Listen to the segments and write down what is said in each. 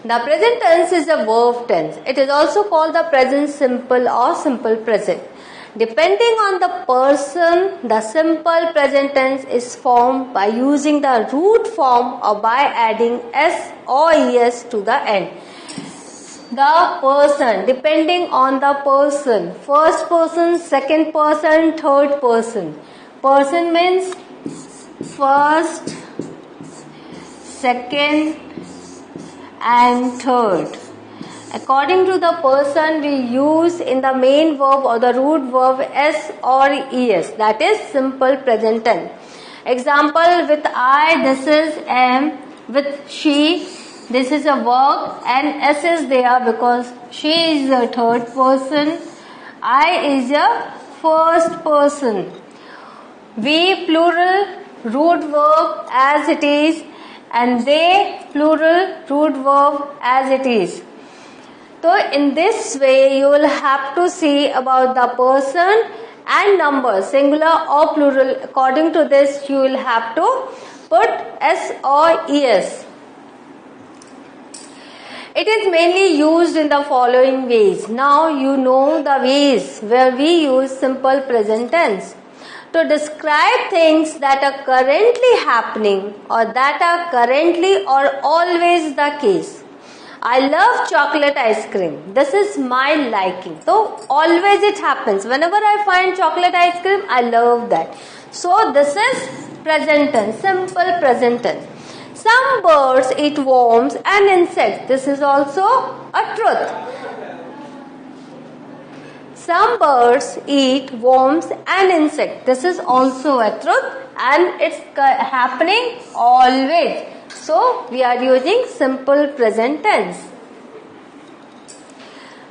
The present tense is a verb tense. It is also called the present simple or simple present. Depending on the person, the simple present tense is formed by using the root form or by adding s or es to the end. The person, depending on the person, first person, second person, third person. Person means first, second and third. According to the person, we use in the main verb or the root verb s or es. That is simple present tense. Example, with I, this is am. With she, this is a verb and s is there because she is the third person. I is a first person. We plural root verb as it is and they plural root verb as it is. So in this way you will have to see about the person and number, singular or plural. According to this you will have to put s or es. It is mainly used in the following ways. Now you know the ways where we use simple present tense. To describe things that are currently happening or that are currently or always the case. I love chocolate ice cream. This is my liking. So always it happens. Whenever I find chocolate ice cream, I love that. So this is present tense, simple present tense. Some birds eat worms and insects. This is also a truth. Some birds eat worms and insects. This is also a truth and it's happening always. So we are using simple present tense.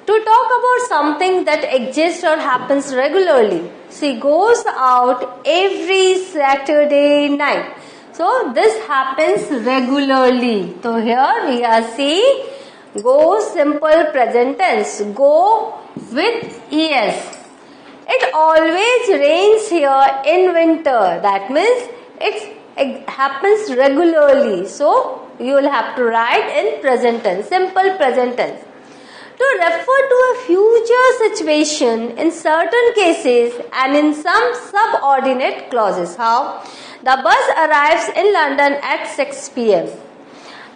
To talk about something that exists or happens regularly. She goes out every Saturday night. So this happens regularly. So here we are seeing go simple present tense. Go with es. It always rains here in winter. That means it happens regularly. So you will have to write in present tense, simple present tense. To refer to a future situation in certain cases and in some subordinate clauses. How? The bus arrives in London at 6 p.m.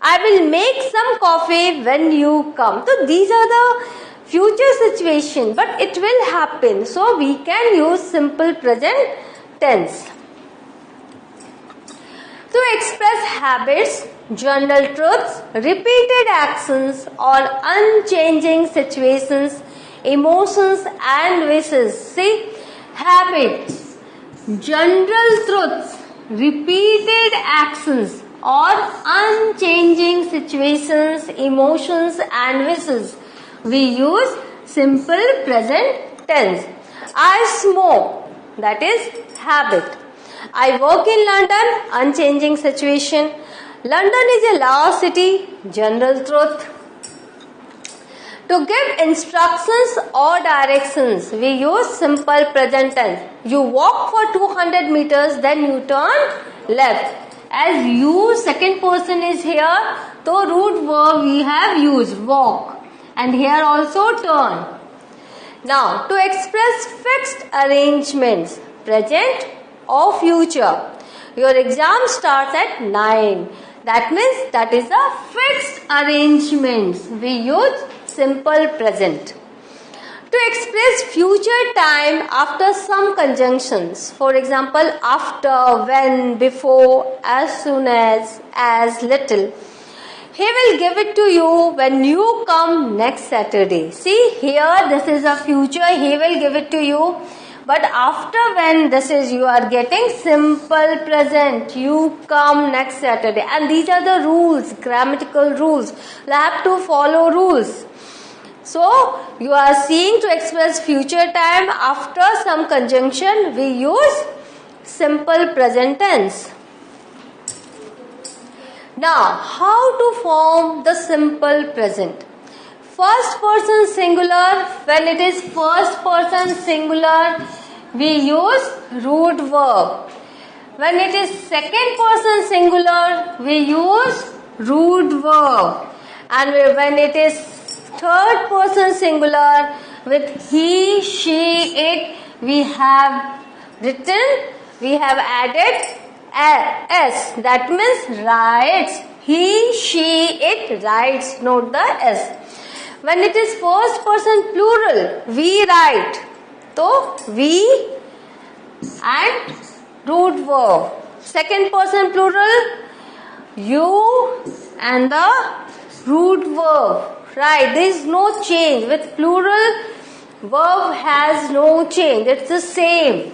I will make some coffee when you come. So these are the future situation, but it will happen. So we can use simple present tense. To express habits, general truths, repeated actions or unchanging situations, emotions and wishes. See, habits, general truths, repeated actions or unchanging situations, emotions and wishes. We use simple present tense. I smoke, that is habit. I work in London, unchanging situation. London is a large city, general truth. To give instructions or directions, we use simple present tense. You walk for 200 meters, then you turn left. As you, second person is here, so root verb we have used, walk. And here also turn. Now, to express fixed arrangements, present or future. Your exam starts at 9. That means that is a fixed arrangements. We use simple present. To express future time after some conjunctions. For example, after, when, before, as soon as little. He will give it to you when you come next Saturday. See, here this is a future. He will give it to you. But after when, this is you are getting simple present. You come next Saturday. And these are the rules, grammatical rules. You have to follow rules. So, you are seeing to express future time after some conjunction. We use simple present tense. Now, how to form the simple present? First person singular, when it is first person singular, we use root verb. When it is second person singular, we use root verb. And when it is third person singular with he, she, it, we have added s. That means writes. He, she, it writes. Note the s. When it is first person plural, we write. So we and root verb. Second person plural, you and the root verb. Right, there is no change. With plural, verb has no change. It's the same.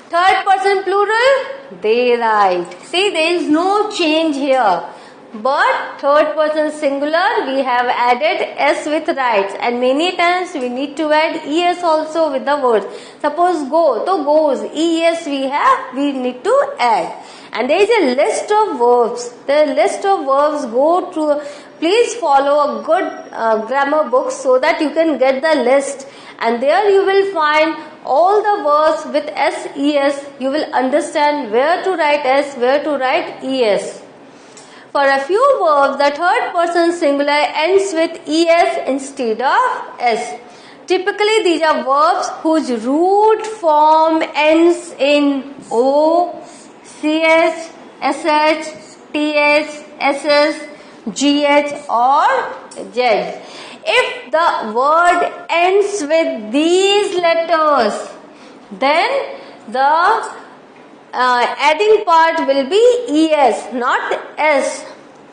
Third person plural, they write. See, there is no change here. But third person singular, we have added s with writes. And many times we need to add es also with the words. Suppose go, so goes, es we need to add. And there is a list of verbs. The list of verbs go through. Please follow a good grammar book so that you can get the list. And there you will find all the verbs with s, es. You will understand where to write s, where to write es. For a few verbs, the third person singular ends with es instead of s. Typically, these are verbs whose root form ends in o, ch, sh, th, ss, gh or z. If the word ends with these letters, then the adding part will be es, not s.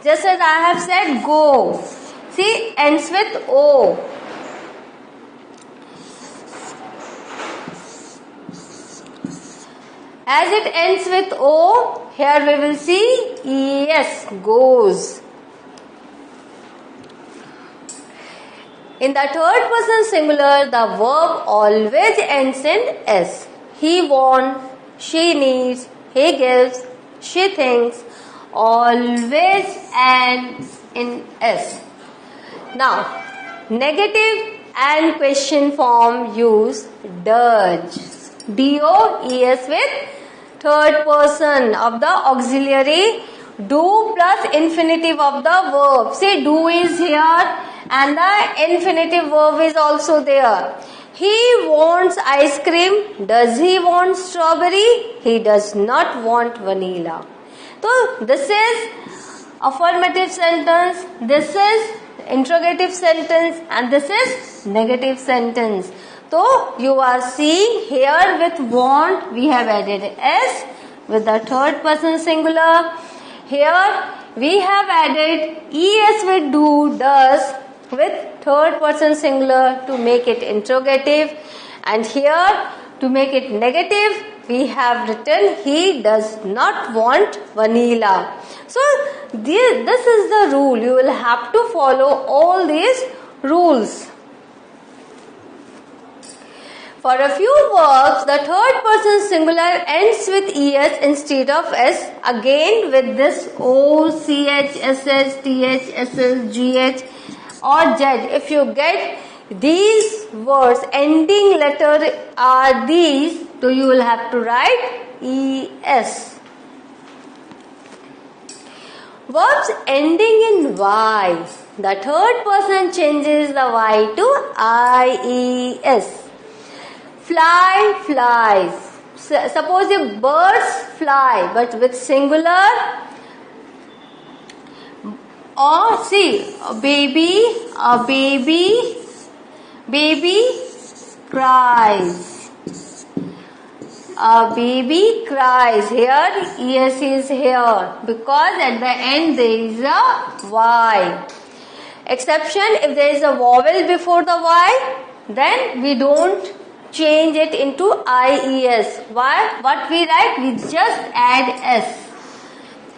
Just as I have said, go. See, ends with o. As it ends with o, here we will see es, goes. In the third person singular, the verb always ends in s. He wants, she needs, he gives, she thinks, always ends in s. Now, negative and question form use does. D-O-E-S with third person of the auxiliary, do plus infinitive of the verb. See, do is here and the infinitive verb is also there. He wants ice cream. Does he want strawberry? He does not want vanilla. So, this is affirmative sentence, this is interrogative sentence and this is negative sentence. So, you are seeing here with want, we have added s with the third person singular. Here, we have added es with do, does with third person singular to make it interrogative. And here, to make it negative, we have written he does not want vanilla. So, this is the rule. You will have to follow all these rules. For a few verbs, the third person singular ends with es instead of s. Again with this o, ch, sh, th, ss, gh or z. If you get these words ending letter are these, so you will have to write es. Verbs ending in y. The third person changes the y to ies. Fly, flies. Suppose if birds fly, but with singular, or see, a baby cries. A baby cries. Here, es is here because at the end there is a y. Exception, if there is a vowel before the y, then we don't change it into ies. Why? What we write? We just add s.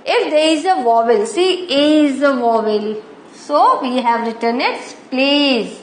If there is a vowel, see, a is a vowel, so we have written it plays,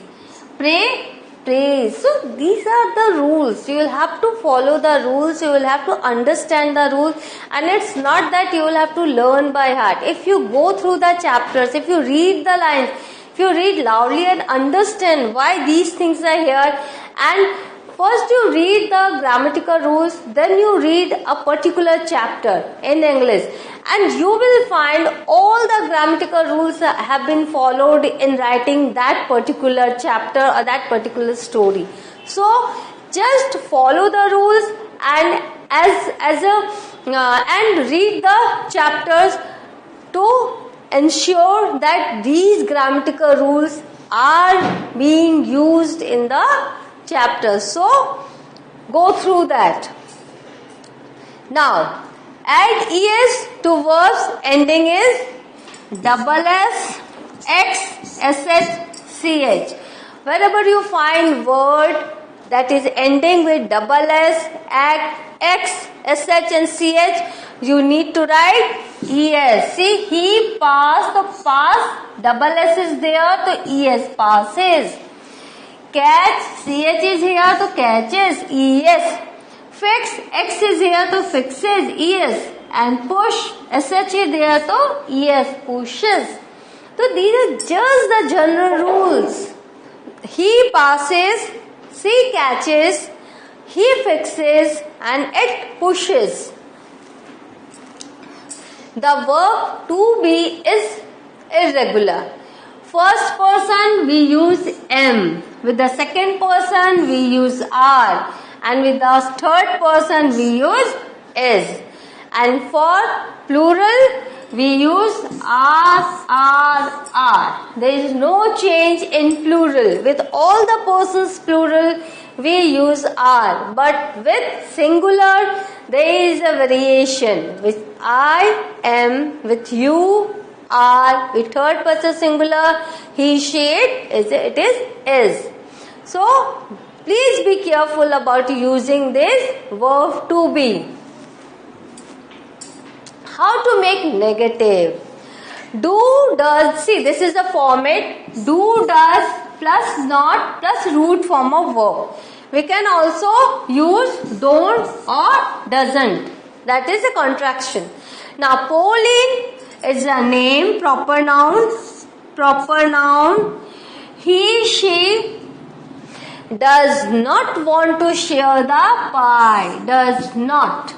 pray, praise. So these are the rules. You will have to follow the rules. You will have to understand the rules, and it's not that you will have to learn by heart. If you go through the chapters, if you read the lines, if you read loudly and understand why these things are here, and first you read the grammatical rules, then you read a particular chapter in English, and you will find all the grammatical rules have been followed in writing that particular chapter or that particular story. So just follow the rules and and read the chapters to ensure that these grammatical rules are being used in the chapters. So go through that. Now add es to verbs ending is double s, x, sh, ch. Wherever you find word that is ending with double s, x, sh and ch, you need to write es. See, he passed, the pass, double s is there, so es, passes. Catch, ch is here, so catches, es. Fix, x is here, so fixes, es. And push, sh is there, so es, pushes. So these are just the general rules. He passes, she catches, he fixes, and it pushes. The verb to be is irregular. First person we use am. With the second person we use are. And with the third person we use is. And for plural we use are. There is no change in plural. With all the persons plural we use are. But with singular there is a variation. With I am, with you are, with third person singular, he, she, it is. So please be careful about using this verb to be. How to make negative? Do, does, see this is the format. Do, does plus not plus root form of verb. We can also use don't or doesn't. That is a contraction. Now Pauline is a name, proper noun. He, she does not want to share the pie. Does not.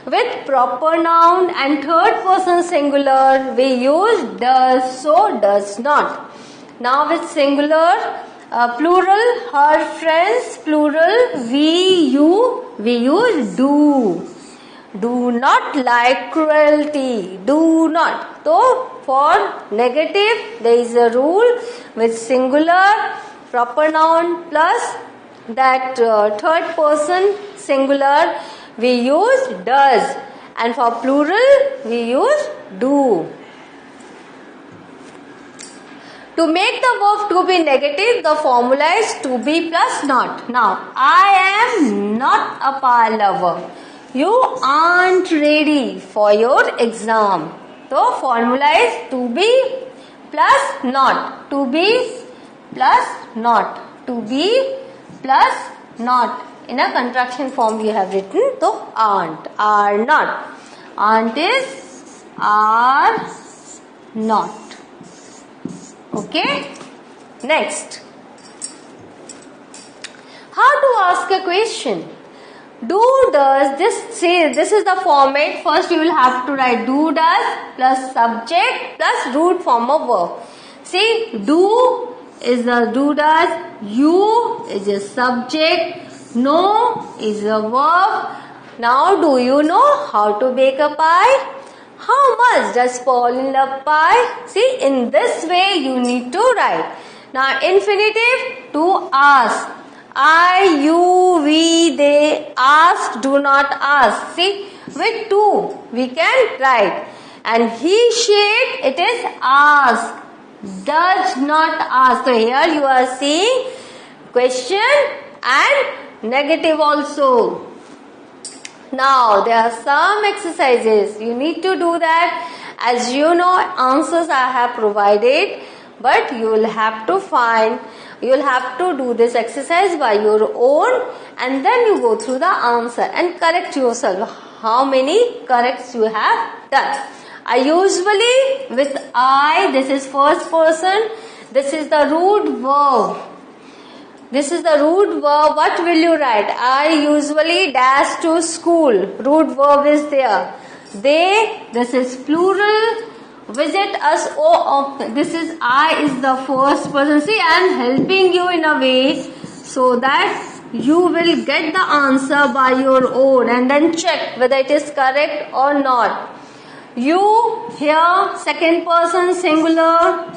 With proper noun and third person singular we use does, so does not. Now with singular, plural, her friends, plural, we use do. Do not like cruelty. Do not. So for negative there is a rule with singular, proper noun plus that third person singular we use does, and for plural we use do. To make the verb to be negative, the formula is to be plus not. Now, I am not a pie lover. You aren't ready for your exam. So, formula is to be plus not. To be plus not. To be plus not. In a contraction form we have written, so aren't, are not. Aren't is are not. Okay. Next. How to ask a question? Do, does, this is the format. First you will have to write do, does plus subject plus root form of verb. See, do is a do, does, you is a subject, no is a verb. Now do you know how to bake a pie? How much does Pauline love pie? See, in this way you need to write. Now infinitive, to ask. I, you, we, they, ask, do not ask. See, with to we can write. And he, she, it is ask. Does not ask. So here you are seeing question and negative also. Now there are some exercises. You need to do that. As you know, answers I have provided, but you will have to do this exercise by your own, and then you go through the answer and correct yourself how many corrects you have done. I usually with I, this is first person, this is the root verb. This is the root verb. What will you write? I usually dash to school. Root verb is there. They, this is plural. Visit us, this is I is the first person. See, I am helping you in a way so that you will get the answer by your own and then check whether it is correct or not. You, here, second person singular.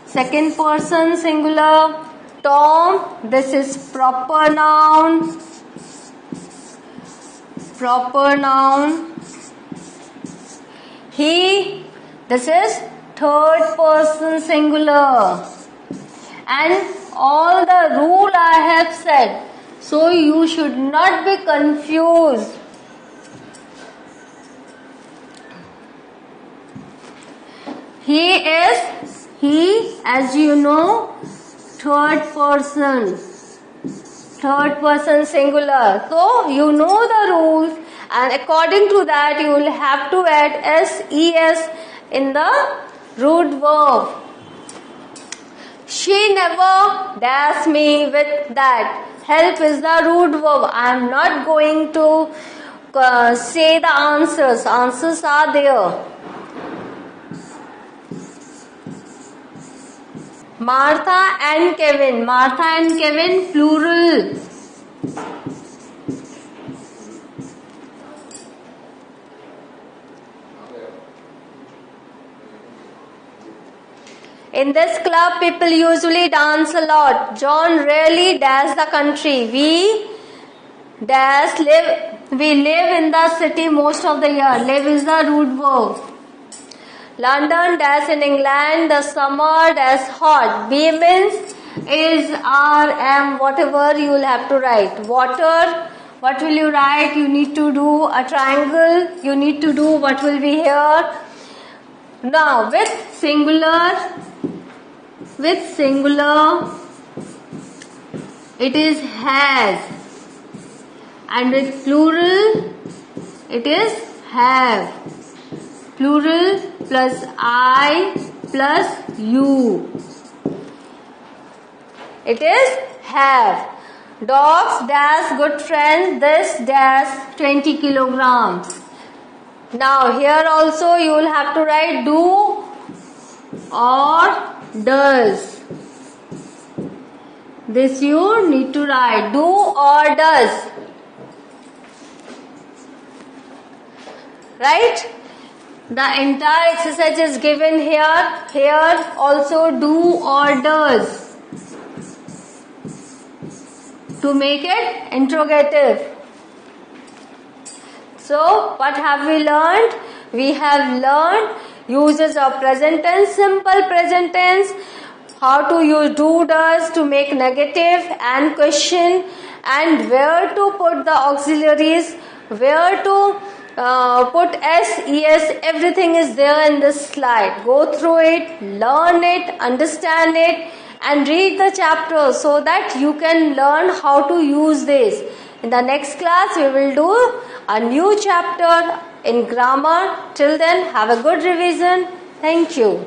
Second person singular. Tom, this is proper noun. Proper noun. He, this is third person singular. And all the rule I have said. So you should not be confused. He, as you know, third person singular. So you know the rules, and according to that you will have to add ses in the root verb. She never dash me with that. Help is the root verb. I am not going to say the answers. Answers are there. Martha and Kevin. Martha and Kevin, plural. In this club, people usually dance a lot. John rarely dash the country. We live in the city most of the year. Live is the root verb. London dash in England. The summer dash hot. Be means is, are, am, whatever you will have to write. Water. What will you write? You need to do a triangle. You need to do what will be here. Now with singular, it is has, and with plural, it is have. Plural plus I plus you. It is have. Dogs dash good friends. This dash 20 kilograms. Now here also you will have to write do or does. This you need to write do or does. Right? The entire exercise is given here. Here also do or does, to make it interrogative. So what have we learned? We have learned uses of present tense, simple present tense, how to use do, does to make negative and question, and where to put the auxiliaries, where to put ses, everything is there in this slide. Go through it, learn it, understand it, and read the chapter so that you can learn how to use this. In the next class, we will do a new chapter in grammar. Till then, have a good revision. Thank you.